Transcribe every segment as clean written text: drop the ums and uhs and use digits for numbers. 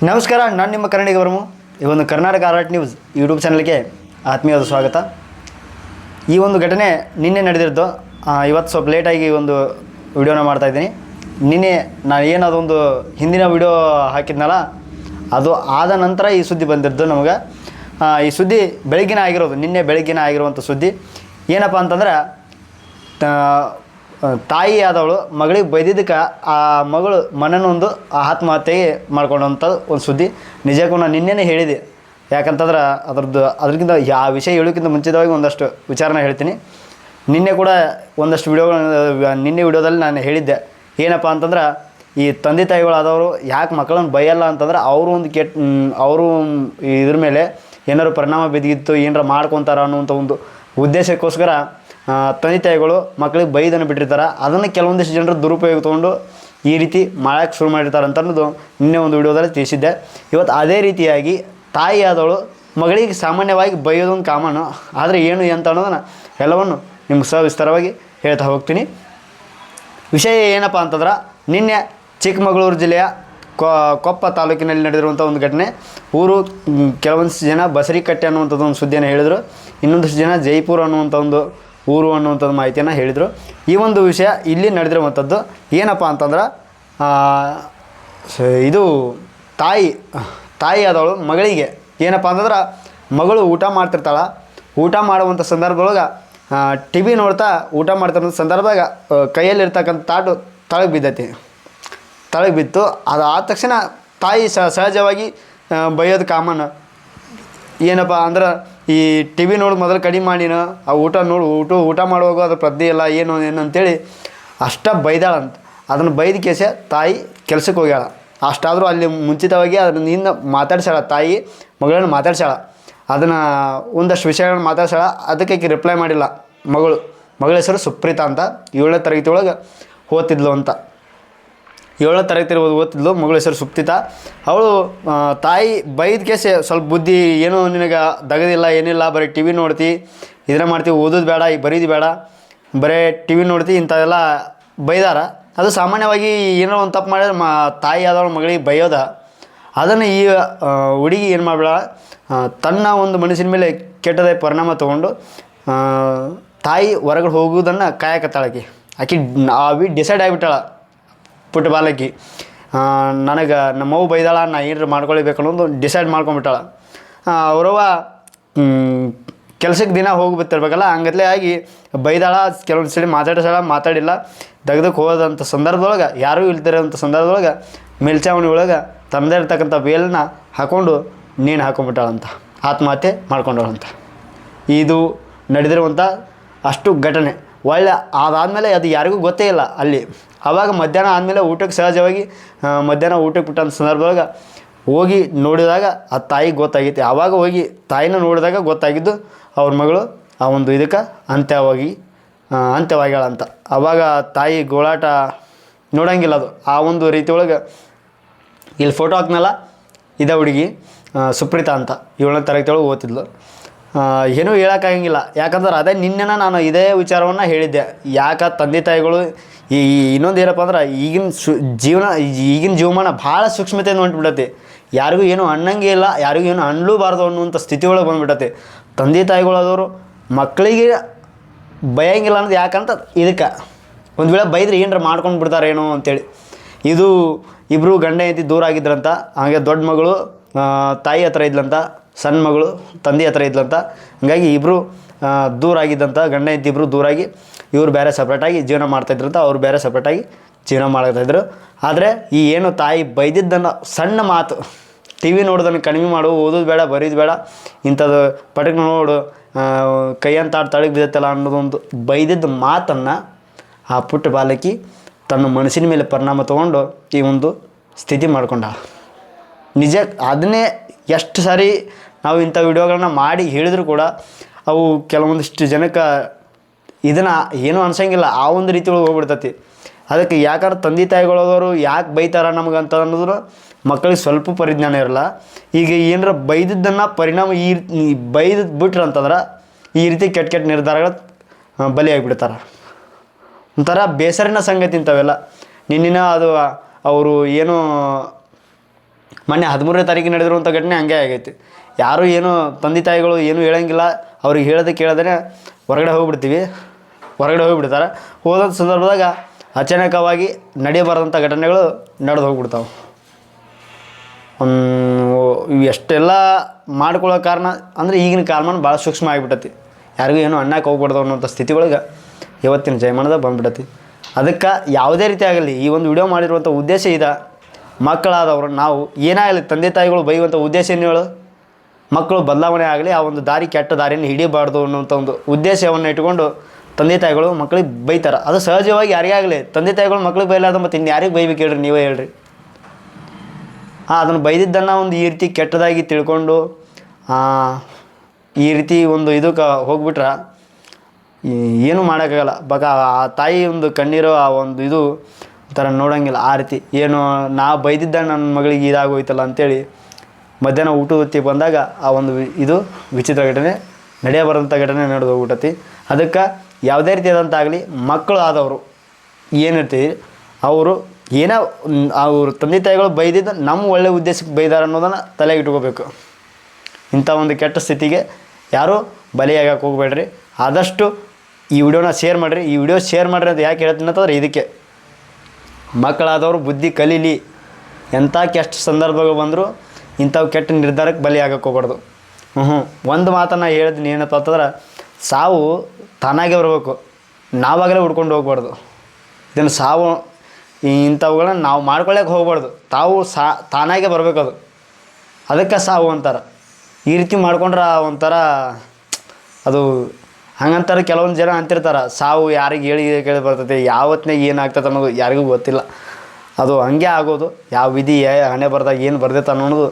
ನಮಸ್ಕಾರ, ನಾನು ನಿಮ್ಮ ಕನ್ನಡಿಗ ವರ್ಮು. ಈ ಒಂದು ಕರ್ನಾಟಕ ಆರ್ಟ್ ನ್ಯೂಸ್ ಯೂಟ್ಯೂಬ್ ಚಾನಲ್ಗೆ ಆತ್ಮೀಯವಾದ ಸ್ವಾಗತ. ಈ ಒಂದು ಘಟನೆ ನಿನ್ನೆ ನಡೆದಿದ್ದು. ಇವತ್ತು ಸ್ವಲ್ಪ ಲೇಟಾಗಿ ಒಂದು ವಿಡಿಯೋನ ಮಾಡ್ತಾಯಿದ್ದೀನಿ. ನಿನ್ನೆ ನಾನು ಏನದೊಂದು ಹಿಂದಿನ ವಿಡಿಯೋ ಹಾಕಿದ್ನಲ್ಲ, ಅದು ಆದ ನಂತರ ಈ ಸುದ್ದಿ ಬಂದಿದ್ದು ನಮಗೆ. ಈ ಸುದ್ದಿ ಬೆಳಗ್ಗಿನ ಆಗಿರೋದು, ನಿನ್ನೆ ಬೆಳಗ್ಗಿನ ಆಗಿರುವಂಥ ಸುದ್ದಿ. ಏನಪ್ಪ ಅಂತಂದ್ರೆ, ತಾಯಿ ಆದವಳು ಮಗಳಿಗೆ ಬೈದಿದ್ದಕ್ಕೆ ಆ ಮಗಳು ಮನನೊಂದು ಆತ್ಮಹತ್ಯೆಗೆ ಮಾಡ್ಕೊಂಡಂಥ ಒಂದು ಸುದ್ದಿ. ನಿಜಕ್ಕೂ ನಾನು ನಿನ್ನೆನೇ ಹೇಳಿದೆ. ಯಾಕಂತಂದ್ರೆ ಅದಕ್ಕಿಂತ ಆ ವಿಷಯ ಹೇಳೋಕ್ಕಿಂತ ಮುಂಚಿತವಾಗಿ ಒಂದಷ್ಟು ವಿಚಾರನ ಹೇಳ್ತೀನಿ. ನಿನ್ನೆ ಕೂಡ ಒಂದಷ್ಟು ನಿನ್ನೆ ವಿಡಿಯೋದಲ್ಲಿ ನಾನು ಹೇಳಿದ್ದೆ. ಏನಪ್ಪ ಅಂತಂದ್ರೆ, ಈ ತಂದೆ ತಾಯಿಗಳಾದವರು ಯಾಕೆ ಮಕ್ಕಳನ್ನು ಬೈಯಲ್ಲ ಅಂತಂದ್ರೆ, ಅವರು ಇದ್ರ ಮೇಲೆ ಏನಾದ್ರು ಪರಿಣಾಮ ಬಿದ್ದಿತ್ತು, ಏನಾರು ಮಾಡ್ಕೊತಾರ ಅನ್ನುವಂಥ ಒಂದು ಉದ್ದೇಶಕ್ಕೋಸ್ಕರ ತಂದೆ ತಾಯಿಗಳು ಮಕ್ಕಳಿಗೆ ಬೈದನ್ನು ಬಿಟ್ಟಿರ್ತಾರೆ. ಅದನ್ನು ಕೆಲವೊಂದಿಷ್ಟು ಜನರು ದುರುಪಯೋಗ ತೊಗೊಂಡು ಈ ರೀತಿ ಮಾಡೋಕ್ಕೆ ಶುರು ಮಾಡಿರ್ತಾರೆ ಅಂತ ಅನ್ನೋದು ನಿನ್ನೆ ಒಂದು ವಿಡಿಯೋದಲ್ಲಿ ತಿಳಿಸಿದ್ದೆ. ಇವತ್ತು ಅದೇ ರೀತಿಯಾಗಿ ತಾಯಿ ಆದವಳು ಮಗಳಿಗೆ ಸಾಮಾನ್ಯವಾಗಿ ಬೈಯೋದೊಂದು ಕಾಮನ್ನು, ಆದರೆ ಏನು ಅಂತ ಅನ್ನೋದನ್ನು ಎಲ್ಲವನ್ನು ನಿಮ್ಗೆ ಸವಿಸ್ತಾರವಾಗಿ ಹೇಳ್ತಾ ಹೋಗ್ತೀನಿ. ವಿಷಯ ಏನಪ್ಪ ಅಂತಂದ್ರೆ, ನಿನ್ನೆ ಚಿಕ್ಕಮಗಳೂರು ಜಿಲ್ಲೆಯ ಕೊಪ್ಪ ತಾಲೂಕಿನಲ್ಲಿ ನಡೆದಿರುವಂಥ ಒಂದು ಘಟನೆ. ಕೆಲವೊಂದಿಷ್ಟು ಜನ ಬಸರಿಕಟ್ಟೆ ಅನ್ನುವಂಥದ್ದು ಒಂದು ಸುದ್ದಿಯನ್ನು ಹೇಳಿದರು. ಇನ್ನೊಂದಿಷ್ಟು ಜನ ಜೈಪುರ ಅನ್ನುವಂಥ ಒಂದು ಊರು ಅನ್ನುವಂಥದ್ದು ಮಾಹಿತಿಯನ್ನು ಹೇಳಿದರು. ಈ ಒಂದು ವಿಷಯ ಇಲ್ಲಿ ನಡೆದಿರುವಂಥದ್ದು ಏನಪ್ಪ ಅಂತಂದ್ರೆ, ಇದು ತಾಯಿ ಆದವಳು ಮಗಳಿಗೆ ಏನಪ್ಪ ಅಂತಂದ್ರೆ, ಮಗಳು ಊಟ ಮಾಡ್ತಿರ್ತಾಳೆ. ಊಟ ಮಾಡುವಂಥ ಸಂದರ್ಭದೊಳಗೆ ಟಿ ವಿ ನೋಡ್ತಾ ಊಟ ಮಾಡ್ತಿರೋ ಸಂದರ್ಭದಾಗ ಕೈಯಲ್ಲಿರ್ತಕ್ಕಂಥ ತಾಟು ತಳಗೆ ಬಿತ್ತು. ಅದು ಆದ ತಕ್ಷಣ ತಾಯಿ ಸಹಜವಾಗಿ ಬೈಯೋದು ಕಾಮನ್. ಏನಪ್ಪ ಅಂದ್ರೆ, ಈ ಟಿ ವಿ ನೋಡಿ ಮೊದಲು ಕಡಿಮೆ ಮಾಡಿನ, ಆ ಊಟ ಮಾಡುವಾಗ ಅದು ಪ್ರಜ್ಞೆ ಇಲ್ಲ ಏನು ಅಂತೇಳಿ ಅಷ್ಟ ಬೈದಾಳಂತ. ಅದನ್ನು ಬೈದ ಕೇಸ ತಾಯಿ ಕೆಲ್ಸಕ್ಕೆ ಹೋಗ್ಯಾಳ. ಅಷ್ಟಾದರೂ ಅಲ್ಲಿ ಮುಂಚಿತವಾಗಿ ಅದರಿಂದ ಮಾತಾಡ್ಸಾಳ, ತಾಯಿ ಮಗಳನ್ನು ಮಾತಾಡ್ಸಾಳ. ಅದನ್ನು ಒಂದಷ್ಟು ವಿಷಯಗಳನ್ನ ಮಾತಾಡ್ಸಾಳ. ಅದಕ್ಕೆ ರಿಪ್ಲೈ ಮಾಡಿಲ್ಲ ಮಗಳ ಹೆಸರು ಸುಪ್ರೀತಾ ಅಂತ. 7ನೇ ತರಗತಿ ಒಳಗೆ ಓದ್ತಿದ್ಲು ಅಂತ. 7ನೇ ತರಗತಿ ಓದ್ತಿದ್ಲು. ಮಗಳ ಹೆಸರು ಸುಪ್ರೀತಾ. ಅವಳು ತಾಯಿ ಬೈದ ಕೇಸೆ ಸ್ವಲ್ಪ ಬುದ್ಧಿ, ಏನು ನಿನಗೆ ದಗದಿಲ್ಲ ಏನಿಲ್ಲ, ಬರೀ ಟಿ ವಿ ನೋಡ್ತಿ, ಇದನ್ನ ಮಾಡ್ತೀವಿ, ಓದೋದು ಬೇಡ, ಈ ಬರೀದು ಬೇಡ, ಬರೀ ಟಿ ವಿ ನೋಡ್ತಿ, ಇಂಥವೆಲ್ಲ ಬೈದಾರ. ಅದು ಸಾಮಾನ್ಯವಾಗಿ ಏನೋ ಒಂದು ತಪ್ಪು ಮಾಡಿದ್ರೆ ತಾಯಿ ಆದವಳ ಮಗಳಿಗೆ ಬೈಯೋದ. ಅದನ್ನು ಈ ಹುಡುಗಿ ಏನು ಮಾಡಬೇಡ, ತನ್ನ ಒಂದು ಮನಸ್ಸಿನ ಮೇಲೆ ಕೆಟ್ಟದ ಪರಿಣಾಮ ತೊಗೊಂಡು ತಾಯಿ ಹೊರಗಡೆ ಹೋಗುವುದನ್ನು ಕಾಯಕತ್ತಾಳಕಿ. ಆಕೆ ಡಿಸೈಡ್ ಆಗಿಬಿಟ್ಟಾಳ. ಪುಟ್ಟ ಬಾಲಕಿ, ನನಗೆ ನಮ್ಮವ್ವ ಬೈದಾಳ, ನಾ ಏನಾರು ಮಾಡ್ಕೊಳ್ಬೇಕು ಅನ್ನೋದು ಡಿಸೈಡ್ ಮಾಡ್ಕೊಂಬಿಟ್ಟಾಳ. ಅವರವ್ವ ಕೆಲ್ಸಕ್ಕೆ ದಿನ ಹೋಗ್ಬಿಟ್ಟಿರ್ಬೇಕಲ್ಲ, ಹಂಗತ್ಲೆ ಆಗಿ ಬೈದಾಳ. ಕೆಲವೊಂದು ಸಲ ಮಾತಾಡಿಲ್ಲ. ತೆಗ್ದಕ್ಕೆ ಹೋದಂಥ ಸಂದರ್ಭದೊಳಗೆ, ಯಾರೂ ಇಲ್ದಿರೋಂಥ ಸಂದರ್ಭದೊಳಗೆ ಮೇಲ್ಚಾವಣಿ ಒಳಗೆ ತಮ್ಮದೇ ಇರ್ತಕ್ಕಂಥ ಬೇಲನ್ನ ಹಾಕ್ಕೊಂಡು ನೇಣು ಹಾಕೊಂಡ್ಬಿಟ್ಟಾಳಂತ, ಆತ್ಮಹತ್ಯೆ ಮಾಡ್ಕೊಂಡವಳಂತ. ಇದು ನಡೆದಿರುವಂಥ ಅಷ್ಟು ಘಟನೆ. ಅದಾದಮೇಲೆ ಅದು ಯಾರಿಗೂ ಗೊತ್ತೇ ಇಲ್ಲ ಅಲ್ಲಿ. ಆವಾಗ ಮಧ್ಯಾಹ್ನ ಆದಮೇಲೆ ಊಟಕ್ಕೆ ಸಹಜವಾಗಿ ಮಧ್ಯಾಹ್ನ ಊಟಕ್ಕೆ ಬಿಟ್ಟಂಥ ಸಂದರ್ಭದೊಳಗೆ ಹೋಗಿ ನೋಡಿದಾಗ ಆ ತಾಯಿಗೆ ಗೊತ್ತಾಗೈತಿ. ಆವಾಗ ಹೋಗಿ ತಾಯಿನ ನೋಡಿದಾಗ ಗೊತ್ತಾಗಿದ್ದು ಅವ್ರ ಮಗಳು ಆ ಒಂದು ಇದಕ್ಕೆ ಅಂತ್ಯವಾಗ್ಯಾಳಂತ. ಆವಾಗ ತಾಯಿ ಗೋಳಾಟ ನೋಡೋಂಗಿಲ್ಲ. ಅದು ಆ ಒಂದು ರೀತಿ ಒಳಗೆ ಇಲ್ಲಿ ಫೋಟೋ ಹಾಕ್ನಲ್ಲ, ಇದೇ ಹುಡುಗಿ ಸುಪ್ರೀತಾ ಅಂತ. 7ನೇ ತರಗತಿ ಒಳಗೆ ಓದ್ತಿದ್ಲು. ಏನೂ ಹೇಳೋಕ್ಕಾಗಂಗಿಲ್ಲ. ಯಾಕಂದ್ರೆ ಅದೇ ನಿನ್ನೆ ನಾನು ಇದೇ ವಿಚಾರವನ್ನು ಹೇಳಿದ್ದೆ. ಯಾಕೆ ತಂದೆ ತಾಯಿಗಳು ಇನ್ನೊಂದು ಏನಪ್ಪ ಅಂದ್ರೆ, ಈಗಿನ ಜೀವಮಾನ ಭಾಳ ಸೂಕ್ಷ್ಮತೆಯಿಂದ ಹೊಂಟ್ಬಿಟ್ಟೈತಿ. ಯಾರಿಗೂ ಏನು ಅನ್ನಂಗೆ ಇಲ್ಲ, ಯಾರಿಗೂ ಏನು ಅನ್ನಲೂಬಾರ್ದು ಅನ್ನುವಂಥ ಸ್ಥಿತಿ ಒಳಗೆ ಬಂದುಬಿಟ್ಟೈತಿ. ತಂದೆ ತಾಯಿಗಳಾದವರು ಮಕ್ಕಳಿಗೆ ಬೈಯಂಗಿಲ್ಲ ಅನ್ನೋದು ಯಾಕಂತ ಇದಕ್ಕೆ. ಒಂದು ವೇಳೆ ಬೈದ್ರೆ ಏನರ ಮಾಡ್ಕೊಂಡು ಬಿಡ್ತಾರೇನೋ ಅಂತೇಳಿ. ಇದು ಇಬ್ಬರು ಗಂಡ ಹೆಂಡತಿ ದೂರ ಆಗಿದ್ರಂತ. ಹಾಗೆ ದೊಡ್ಡ ಮಗಳು ತಾಯಿ ಹತ್ರ ಇದ್ಲಂತ, ಸಣ್ಣ ಮಗಳು ತಂದೆ ಹತ್ರ ಇದ್ಲಂತ. ಹಂಗಾಗಿ ಇಬ್ಬರು ದೂರ ಆಗಿದ್ದಂಥ ಗಂಡ ಹೆಂಡತಿ ಇಬ್ಬರು ದೂರಾಗಿ ಇವರು ಬೇರೆ ಸಪ್ರೇಟಾಗಿ ಜೀವನ ಮಾಡ್ತಾಯಿದ್ರಂತ. ಅವ್ರು ಬೇರೆ ಸಪ್ರೇಟಾಗಿ ಜೀವನ ಮಾಡ್ತಾಯಿದ್ರು. ಆದರೆ ಈ ಏನು ತಾಯಿ ಬೈದಿದ್ದನ್ನು ಸಣ್ಣ ಮಾತು, ಟಿ ವಿ ನೋಡೋದನ್ನು ಕಡಿಮೆ ಮಾಡು, ಓದೋದು ಬೇಡ, ಬರೀದು ಬೇಡ, ಇಂಥದ್ದು ಪಟಕ್ ನೋಡು, ಕೈಯಂತ ತಳಗೆ ಬಿದ್ದತ್ತಲ್ಲ ಅನ್ನೋದೊಂದು ಬೈದಿದ್ದ ಮಾತನ್ನು ಆ ಪುಟ್ಟ ಬಾಲಕಿ ತನ್ನ ಮನಸ್ಸಿನ ಮೇಲೆ ಪರಿಣಾಮ ತೊಗೊಂಡು ಈ ಒಂದು ಸ್ಥಿತಿ ಮಾಡ್ಕೊಂಡ. ನಿಜ ಅದನ್ನೇ ಎಷ್ಟು ಸಾರಿ ನಾವು ಇಂಥ ವಿಡಿಯೋಗಳನ್ನ ಮಾಡಿ ಹೇಳಿದ್ರು ಕೂಡ ಅವು ಕೆಲವೊಂದಿಷ್ಟು ಜನಕ್ಕೆ ಇದನ್ನು ಏನೂ ಅನ್ಸಂಗಿಲ್ಲ. ಆ ಒಂದು ರೀತಿ ಒಳಗೆ ಹೋಗ್ಬಿಡ್ತೈತಿ. ಅದಕ್ಕೆ ಯಾಕಂದ್ರೆ ತಂದೆ ತಾಯಿಗಳವರು ಯಾಕೆ ಬೈತಾರ ನಮಗೆ ಅಂತ ಅನ್ನೋದು ಮಕ್ಕಳಿಗೆ ಸ್ವಲ್ಪ ಪರಿಜ್ಞಾನ ಇರಲ್ಲ. ಈಗ ಏನಾರ ಬೈದಿದ್ದನ್ನು ಪರಿಣಾಮ ಬೈದು ಬಿಟ್ರು ಅಂತಂದ್ರೆ ಈ ರೀತಿ ಕೆಟ್ಟ ನಿರ್ಧಾರಗಳು ಬಲಿಯಾಗಿಬಿಡ್ತಾರೆ. ಒಂಥರ ಬೇಸರಿನ ಸಂಗತಿ ಇಂಥವೆಲ್ಲ. ನಿನ್ನಿನ ಅದು ಅವರು ಏನು ಮೊನ್ನೆ 13ನೇ ತಾರೀಕಿಗೆ ನಡೆದಿರುವಂಥ ಘಟನೆ ಹಂಗೆ ಆಗೈತಿ. ಯಾರೂ ಏನು ತಂದೆ ತಾಯಿಗಳು ಏನೂ ಹೇಳೋಂಗಿಲ್ಲ, ಅವ್ರಿಗೆ ಹೇಳೋದಕ್ಕೆ ಕೇಳೋದೇ ಹೊರಗಡೆ ಹೋಗಿಬಿಡ್ತಾರೆ. ಹೋದಂಥ ಸಂದರ್ಭದಾಗ ಅಚಾನಕವಾಗಿ ನಡೆಯಬಾರ್ದಂಥ ಘಟನೆಗಳು ನಡೆದು ಹೋಗ್ಬಿಡ್ತಾವೆ. ಎಷ್ಟೆಲ್ಲ ಮಾಡ್ಕೊಳ್ಳೋ ಕಾರಣ ಅಂದರೆ ಈಗಿನ ಕಾಲಮಾನ ಭಾಳ ಸೂಕ್ಷ್ಮ ಆಗಿಬಿಟ್ಟತಿ. ಯಾರಿಗೂ ಏನೂ ಅನ್ನಕ್ಕೆ ಹೋಗ್ಬಾರ್ದು ಅನ್ನೋಂಥ ಸ್ಥಿತಿ ಒಳಗೆ ಇವತ್ತಿನ ಜಯಮಾನದಾಗ ಬಂದುಬಿಟ್ಟತಿ. ಅದಕ್ಕೆ ಯಾವುದೇ ರೀತಿ ಆಗಲಿ ಈ ಒಂದು ವಿಡಿಯೋ ಮಾಡಿರುವಂಥ ಉದ್ದೇಶ ಇದೆ. ಮಕ್ಕಳಾದವರು ನಾವು ಏನಾಗಲಿ ತಂದೆ ತಾಯಿಗಳು ಬೈಯುವಂಥ ಉದ್ದೇಶ ಏನು ಹೇಳು, ಮಕ್ಕಳು ಬದಲಾವಣೆ ಆಗಲಿ, ಆ ಒಂದು ದಾರಿ ಕೆಟ್ಟ ದಾರಿಯನ್ನು ಹಿಡಿಯಬಾರ್ದು ಅನ್ನೋಂಥ ಒಂದು ಉದ್ದೇಶವನ್ನು ಇಟ್ಕೊಂಡು ತಂದೆ ತಾಯಿಗಳು ಮಕ್ಕಳಿಗೆ ಬೈತಾರೆ. ಅದು ಸಹಜವಾಗಿ ಯಾರಿಗೇ ಆಗಲಿ ತಂದೆ ತಾಯಿಗಳು ಮಕ್ಳಿಗೆ ಬೈಲಾರ್ದು ಮತ್ತು ಇನ್ನು ಯಾರಿಗೆ ಬೈಬೇಕು ಹೇಳ್ರಿ, ನೀವೇ ಹೇಳ್ರಿ. ಅದನ್ನು ಬೈದಿದ್ದನ್ನು ಒಂದು ಈ ರೀತಿ ಕೆಟ್ಟದಾಗಿ ತಿಳ್ಕೊಂಡು ಈ ರೀತಿ ಒಂದು ಇದಕ್ಕೆ ಹೋಗ್ಬಿಟ್ರೆ ಏನೂ ಮಾಡೋಕ್ಕಾಗಲ್ಲ. ಆ ತಾಯಿ ಒಂದು ಕಣ್ಣೀರು ಆ ಒಂದು ಇದು ಥರ ನೋಡೋಂಗಿಲ್ಲ. ಆ ರೀತಿ ಏನು ನಾ ಬೈದಿದ್ದ ನನ್ನ ಮಗಳಿಗೆ ಇದಾಗೋಯ್ತಲ್ಲ ಅಂಥೇಳಿ ಮಧ್ಯಾಹ್ನ ಊಟದ ಹೊತ್ತಿಗೆ ಬಂದಾಗ ಆ ಒಂದು ಇದು ವಿಚಿತ್ರ ಘಟನೆ ನಡೆಯಬಾರಂಥ ಘಟನೆ ನಡೆದು ಹೋಗ್ಬಿಟ್ಟತಿ. ಅದಕ್ಕೆ ಯಾವುದೇ ರೀತಿಯಾದಂತಾಗಲಿ ಮಕ್ಕಳು ಆದವರು ಏನಿರ್ತೀವಿ ಅವರು ಏನೋ ಅವ್ರ ತಂದೆ ತಾಯಿಗಳು ಬೈದಿದ್ದು ನಮ್ಮ ಒಳ್ಳೆಯ ಉದ್ದೇಶಕ್ಕೆ ಬೈದಾರ ಅನ್ನೋದನ್ನು ತಲೆಗೆ ಇಟ್ಕೋಬೇಕು. ಇಂಥ ಒಂದು ಕೆಟ್ಟ ಸ್ಥಿತಿಗೆ ಯಾರೂ ಬಲಿಯಾಗಕ್ಕೆ ಹೋಗ್ಬೇಡ್ರಿ. ಆದಷ್ಟು ಈ ವಿಡಿಯೋನ ಶೇರ್ ಮಾಡಿರಿ. ಈ ವಿಡಿಯೋ ಶೇರ್ ಮಾಡಿರಿ ಅಂತ ಯಾಕೆ ಹೇಳ್ತೀನಿ ಅಂತಂದ್ರೆ ಇದಕ್ಕೆ ಮಕ್ಕಳಾದವರು ಬುದ್ಧಿ ಕಲೀಲಿ. ಎಂಥ ಕೆಟ್ಟ ಸಂದರ್ಭಗಳು ಬಂದರೂ ಇಂಥವು ಕೆಟ್ಟ ನಿರ್ಧಾರಕ್ಕೆ ಬಲಿಯಾಗಕ್ಕೆ ಹೋಗ್ಬಾರ್ದು. ಒಂದು ಮಾತನ್ನು ಹೇಳಿದ್ದೀನಿ ಏನಪ್ಪ ಅಂತಂದ್ರೆ ಸಾವು ತಾನಾಗೆ ಬರಬೇಕು, ನಾವಾಗಲೇ ಹುಡ್ಕೊಂಡು ಹೋಗ್ಬಾರ್ದು. ಇದನ್ನು ಸಾವು ಇಂಥವುಗಳನ್ನ ನಾವು ಮಾಡ್ಕೊಳ್ಳೋಕೆ ಹೋಗ್ಬಾರ್ದು, ತಾನಾಗೆ ಬರಬೇಕದು. ಅದಕ್ಕೆ ಸಾವು ಅಂತಾರೆ. ಈ ರೀತಿ ಮಾಡ್ಕೊಂಡ್ರೆ ಒಂಥರ ಅದು ಹಂಗಂತಾರೆ. ಕೆಲವೊಂದು ಜನ ಅಂತಿರ್ತಾರೆ ಸಾವು ಯಾರಿಗೆ ಕೇಳಿ ಬರ್ತೈತೆ, ಯಾವತ್ತಿನಾಗ ಏನಾಗ್ತದೆ ಅನ್ನೋದು ಯಾರಿಗೂ ಗೊತ್ತಿಲ್ಲ. ಅದು ಹಂಗೆ ಆಗೋದು. ಯಾವ ವಿಧಿ ಹಣೆ ಬರ್ದಾಗ ಏನು ಬರ್ದೈತೆ ಅನ್ನೋದು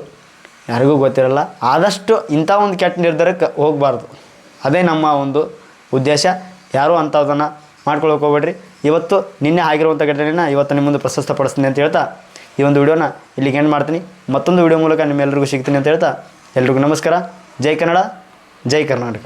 ಯಾರಿಗೂ ಗೊತ್ತಿರಲ್ಲ. ಆದಷ್ಟು ಇಂಥ ಒಂದು ಕೆಟ್ಟ ನಿರ್ಧಾರಕ್ಕೆ ಹೋಗಬಾರ್ದು. ಅದೇ ನಮ್ಮ ಒಂದು ಉದ್ದೇಶ. ಯಾರೂ ಅಂಥದನ್ನು ಮಾಡ್ಕೊಳಕ್ಕೆ ಹೋಗ್ಬೇಡ್ರಿ. ಇವತ್ತು ನಿನ್ನೆ ಆಗಿರುವಂಥ ಘಟನೆಯನ್ನು ಇವತ್ತು ನಿಮ್ಮ ಮುಂದೆ ಪ್ರಶಸ್ತಪಡಿಸ್ತೀನಿ ಅಂತ ಹೇಳ್ತಾ ಈ ಒಂದು ವಿಡಿಯೋನ ಇಲ್ಲಿಗೆ ಎಂಡ್ ಮಾಡ್ತೀನಿ. ಮತ್ತೊಂದು ವಿಡಿಯೋ ಮೂಲಕ ನಿಮ್ಮೆಲ್ಲರಿಗೂ ಸಿಗ್ತೀನಿ ಅಂತ ಹೇಳ್ತಾ ಎಲ್ರಿಗೂ ನಮಸ್ಕಾರ. ಜೈ ಕನ್ನಡ, ಜೈ ಕರ್ನಾಟಕ.